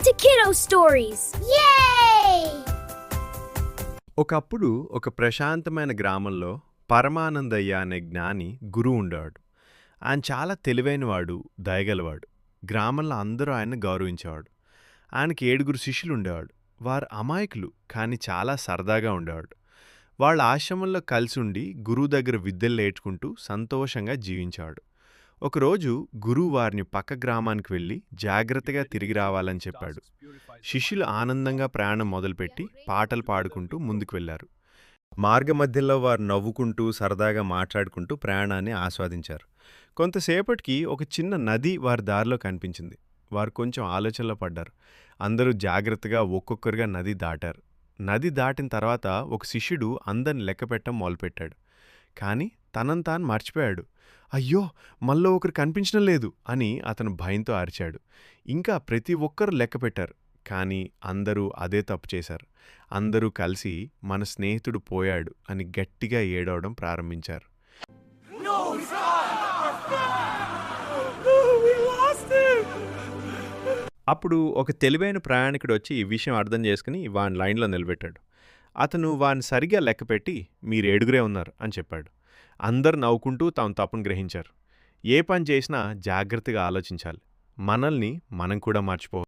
to Kiddo Stories! Yay! ఒకప్పుడు ఒక ప్రశాంతమైన గ్రామంలో పరమానందయ్య అనే జ్ఞాని గురువు ఉండేవాడు. ఆయన చాలా తెలివైనవాడు, దయగలవాడు. గ్రామంలో అందరూ ఆయన్ని గౌరవించేవాడు. ఆయనకి 7 శిష్యులు ఉండేవాడు. వారు అమాయకులు, కానీ చాలా సరదాగా ఉండేవాడు. వాళ్ళ ఆశ్రమంలో కలిసి ఉండి గురువు దగ్గర విద్యలు నేర్చుకుంటూ సంతోషంగా జీవించేవాడు. ఒకరోజు గురువు వారిని పక్క గ్రామానికి వెళ్ళి జాగ్రత్తగా తిరిగి రావాలని చెప్పాడు. శిష్యులు ఆనందంగా ప్రయాణం మొదలుపెట్టి పాటలు పాడుకుంటూ ముందుకు వెళ్లారు. మార్గమధ్యలో వారు నవ్వుకుంటూ సరదాగా మాట్లాడుకుంటూ ప్రయాణాన్ని ఆస్వాదించారు. కొంతసేపటికి ఒక చిన్న నది వారి దారిలో కనిపించింది. వారు కొంచెం ఆలోచనలో పడ్డారు. అందరూ జాగ్రత్తగా ఒక్కొక్కరుగా నది దాటారు. నది దాటిన తర్వాత ఒక శిష్యుడు అందరిని లెక్కపెట్టడం మొదలుపెట్టాడు. కానీ తనను తాను మర్చిపోయాడు. అయ్యో, మళ్ళీ ఒకరు కనిపించడం లేదు అని అతను భయంతో అరిచాడు. ఇంకా ప్రతి ఒక్కరూ లెక్కపెట్టారు. కానీ అందరూ అదే తప్పు చేశారు. అందరూ కలిసి మన స్నేహితుడు పోయాడు అని గట్టిగా ఏడవడం ప్రారంభించారు. అప్పుడు ఒక తెలివైన ప్రయాణికుడు వచ్చి ఈ విషయం అర్థం చేసుకుని వాని లైన్లో నిలబెట్టాడు. అతను వాని సరిగా లెక్కపెట్టి మీరు 7 ఉన్నారు అని చెప్పాడు. అందరు నవ్వుకుంటూ తమ తప్పును గ్రహించారు. ఏ పని చేసినా జాగ్రత్తగా ఆలోచించాలి. మనల్ని మనం కూడా మర్చిపో